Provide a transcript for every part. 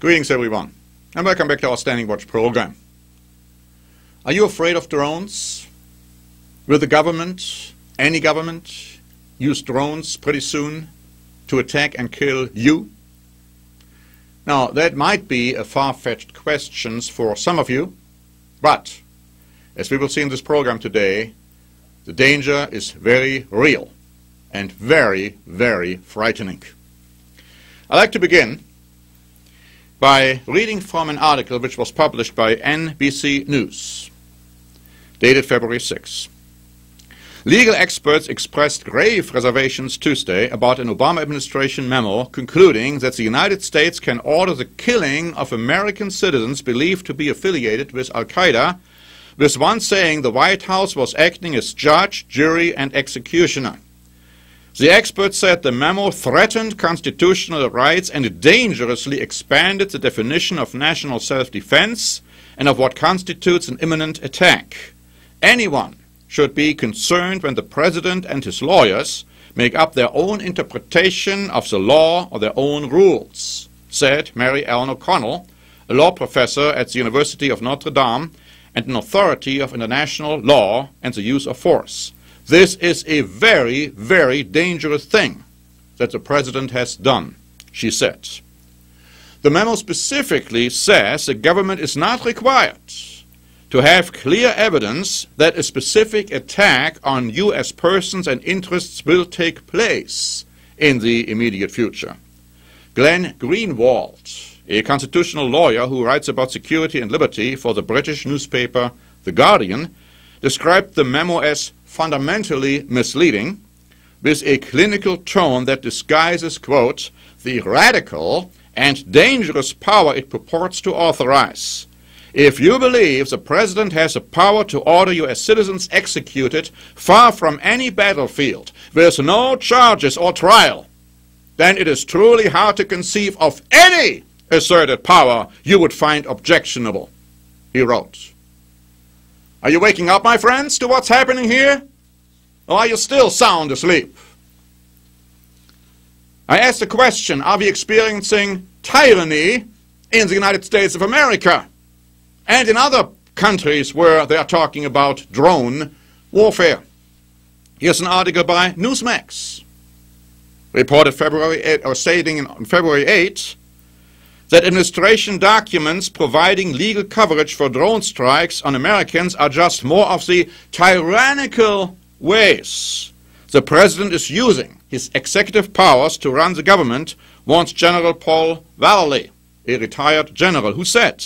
Greetings everyone, and welcome back to our Standing Watch program. Are you afraid of drones? Will the government, any government, use drones pretty soon to attack and kill you? Now, that might be a far-fetched question for some of you, but as we will see in this program today, the danger is very real and very, very frightening. I'd like to begin by reading from an article which was published by NBC News, dated February 6. Legal experts expressed grave reservations Tuesday about an Obama administration memo concluding that the United States can order the killing of American citizens believed to be affiliated with Al-Qaeda, with one saying the White House was acting as judge, jury, and executioner. The experts said the memo threatened constitutional rights and dangerously expanded the definition of national self-defense and of what constitutes an imminent attack. Anyone should be concerned when the president and his lawyers make up their own interpretation of the law or their own rules, said Mary Ellen O'Connell, a law professor at the University of Notre Dame and an authority of international law and the use of force. This is a very, very dangerous thing that the president has done, she said. The memo specifically says the government is not required to have clear evidence that a specific attack on U.S. persons and interests will take place in the immediate future. Glenn Greenwald, a constitutional lawyer who writes about security and liberty for the British newspaper The Guardian, described the memo as fundamentally misleading, with a clinical tone that disguises, quote, the radical and dangerous power it purports to authorize. If you believe the president has the power to order U.S. citizens executed far from any battlefield, with no charges or trial, then it is truly hard to conceive of any asserted power you would find objectionable, he wrote. Are you waking up, my friends, to what's happening here? Or are you still sound asleep? I asked the question, are we experiencing tyranny in the United States of America and in other countries where they are talking about drone warfare? Here's an article by Newsmax, reported stating on February 8 that administration documents providing legal coverage for drone strikes on Americans are just more of the tyrannical ways the president is using his executive powers to run the government, once General Vallely, a retired general, who said,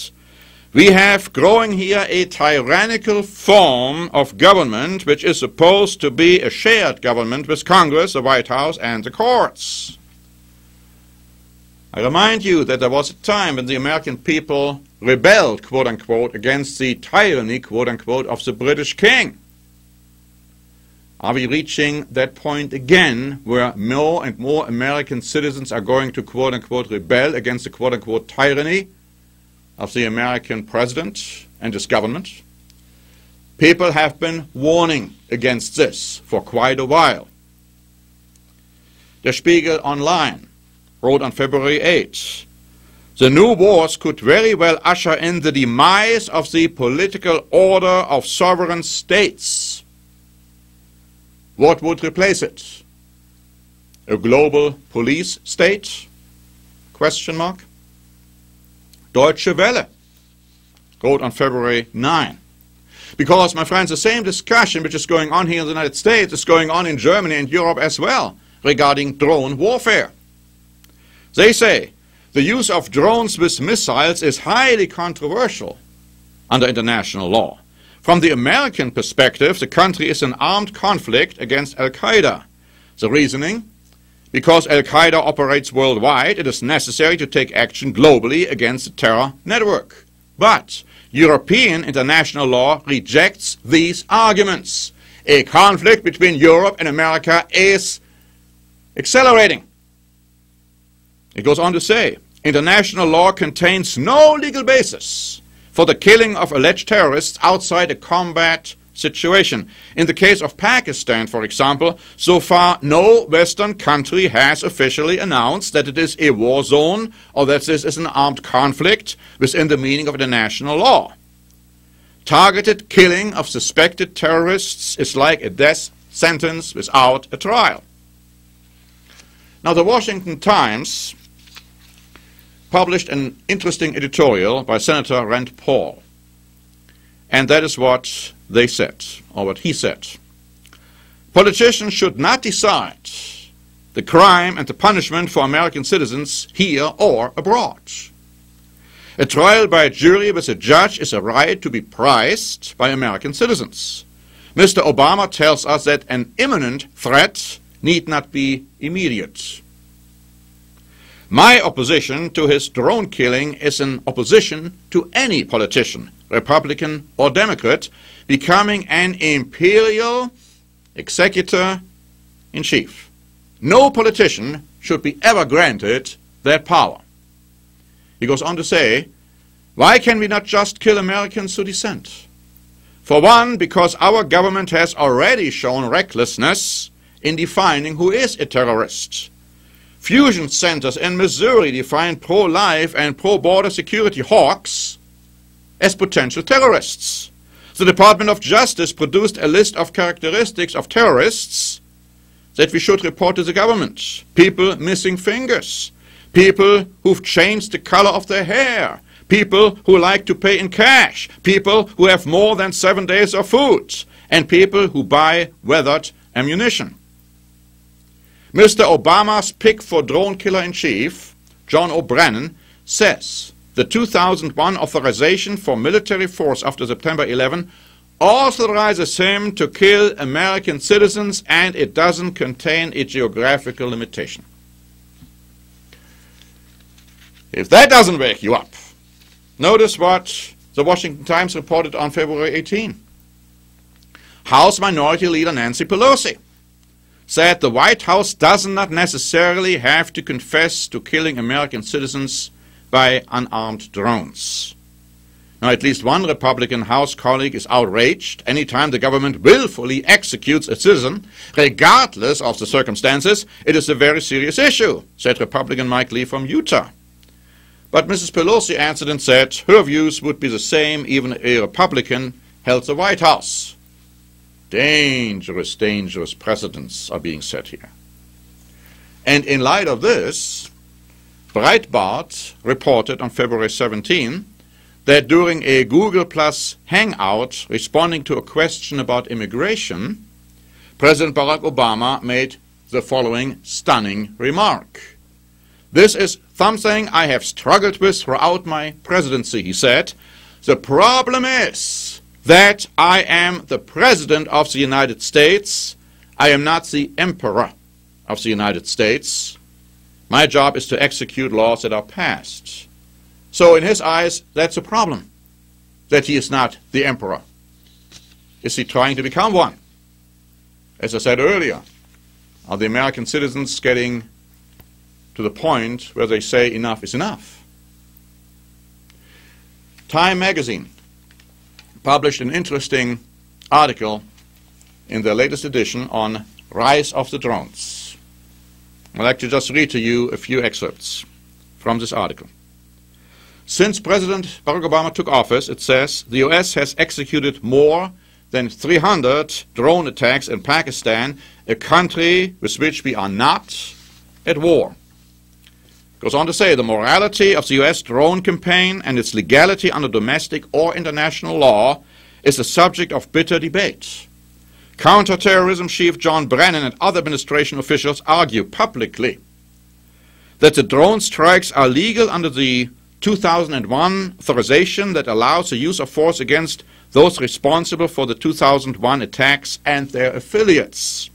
"We have growing here a tyrannical form of government which is supposed to be a shared government with Congress, the White House, and the courts." I remind you that there was a time when the American people rebelled, quote-unquote, against the tyranny, quote-unquote, of the British king. Are we reaching that point again where more and more American citizens are going to, quote-unquote, rebel against the, quote-unquote, tyranny of the American president and his government? People have been warning against this for quite a while. The Spiegel Online wrote on February 8, the new wars could very well usher in the demise of the political order of sovereign states. What would replace it? A global police state? Question mark. Deutsche Welle wrote on February 9. Because, my friends, the same discussion which is going on here in the United States is going on in Germany and Europe as well regarding drone warfare. They say the use of drones with missiles is highly controversial under international law. From the American perspective, the country is in armed conflict against Al-Qaeda. The reasoning? Because Al-Qaeda operates worldwide, it is necessary to take action globally against the terror network. But European international law rejects these arguments. A conflict between Europe and America is accelerating. It goes on to say, international law contains no legal basis for the killing of alleged terrorists outside a combat situation. In the case of Pakistan, for example, so far no Western country has officially announced that it is a war zone or that this is an armed conflict within the meaning of international law. Targeted killing of suspected terrorists is like a death sentence without a trial. Now, the Washington Times published an interesting editorial by Senator Rand Paul, and that is what they said, or what he said. Politicians should not decide the crime and the punishment for American citizens here or abroad. A trial by a jury with a judge is a right to be prized by American citizens. Mr. Obama tells us that an imminent threat need not be immediate. My opposition to his drone killing is an opposition to any politician, Republican or Democrat, becoming an imperial executor-in-chief. No politician should be ever granted that power. He goes on to say, why can we not just kill Americans through dissent? For one, because our government has already shown recklessness in defining who is a terrorist. Fusion centers in Missouri define pro-life and pro-border security hawks as potential terrorists. The Department of Justice produced a list of characteristics of terrorists that we should report to the government. People missing fingers, people who've changed the color of their hair, people who like to pay in cash, people who have more than 7 days of food, and people who buy weathered ammunition. Mr. Obama's pick for drone killer-in-chief, John O'Brien, says the 2001 authorization for military force after September 11 authorizes him to kill American citizens, and it doesn't contain a geographical limitation. If that doesn't wake you up, notice what the Washington Times reported on February 18. House Minority Leader Nancy Pelosi said the White House does not necessarily have to confess to killing American citizens by unarmed drones. Now, at least one Republican House colleague is outraged anytime the government willfully executes a citizen, regardless of the circumstances. It is a very serious issue, said Republican Mike Lee from Utah. But Mrs. Pelosi answered and said her views would be the same even if a Republican held the White House. Dangerous, dangerous precedents are being set here. And in light of this, Breitbart reported on February 17 that during a Google Plus hangout responding to a question about immigration, President Barack Obama made the following stunning remark. This is something I have struggled with throughout my presidency, he said. The problem is that I am the President of the United States. I am not the Emperor of the United States. My job is to execute laws that are passed. So in his eyes, that's a problem, that he is not the emperor. Is he trying to become one? As I said earlier, are the American citizens getting to the point where they say enough is enough? Time magazine published an interesting article in their latest edition on rise of the drones. I'd like to just read to you a few excerpts from this article. Since President Barack Obama took office, it says, the U.S. has executed more than 300 drone attacks in Pakistan, a country with which we are not at war. It goes on to say, the morality of the U.S. drone campaign and its legality under domestic or international law is a subject of bitter debate. Counterterrorism Chief John Brennan and other administration officials argue publicly that the drone strikes are legal under the 2001 authorization that allows the use of force against those responsible for the 2001 attacks and their affiliates.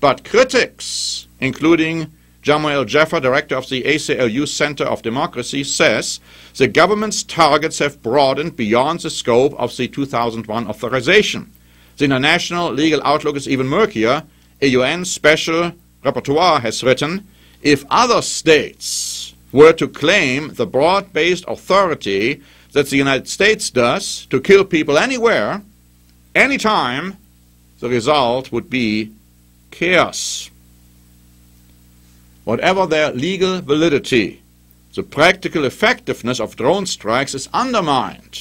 But critics, including Jamuel Jaffer, director of the ACLU Center of Democracy, says the government's targets have broadened beyond the scope of the 2001 authorization. The international legal outlook is even murkier. A UN special rapporteur has written, if other states were to claim the broad-based authority that the United States does to kill people anywhere, any time, the result would be chaos. Whatever their legal validity, the practical effectiveness of drone strikes is undermined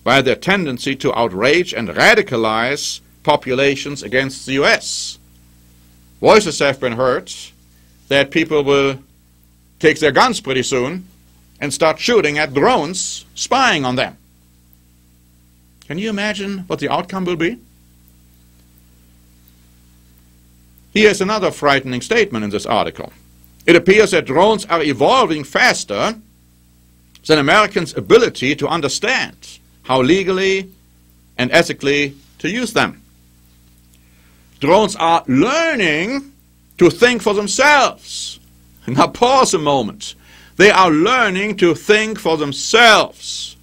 by their tendency to outrage and radicalize populations against the US. Voices have been heard that people will take their guns pretty soon and start shooting at drones spying on them. Can you imagine what the outcome will be? Here's another frightening statement in this article. It appears that drones are evolving faster than Americans' ability to understand how legally and ethically to use them. Drones are learning to think for themselves. Now pause a moment. They are learning to think for themselves.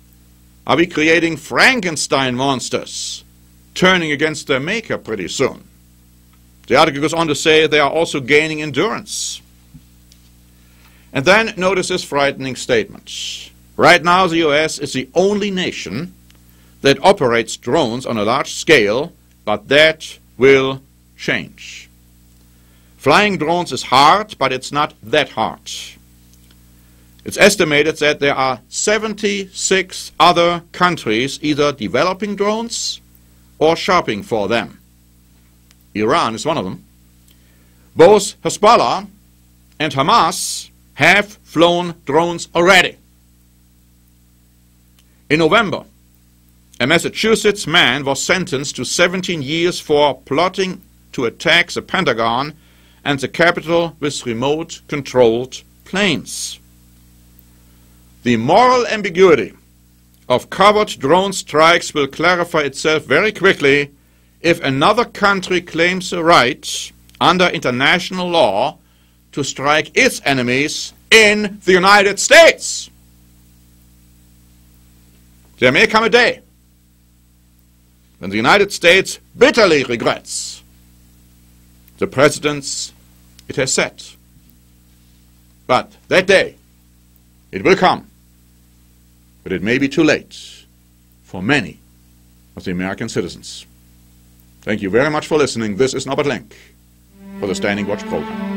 Are we creating Frankenstein monsters turning against their maker pretty soon? The article goes on to say they are also gaining endurance. And then notice this frightening statement. Right now the US is the only nation that operates drones on a large scale, but that will change. Flying drones is hard, but it's not that hard. It's estimated that there are 76 other countries either developing drones or shopping for them. Iran is one of them. Both Hezbollah and Hamas have flown drones already. In November, a Massachusetts man was sentenced to 17 years for plotting to attack the Pentagon and the Capitol with remote-controlled planes. The moral ambiguity of covert drone strikes will clarify itself very quickly if another country claims the right, under international law, to strike its enemies in the United States. There may come a day when the United States bitterly regrets the precedents it has set. But that day, it will come. But it may be too late for many of the American citizens. Thank you very much for listening. This is Norbert Lenk for the Standing Watch program.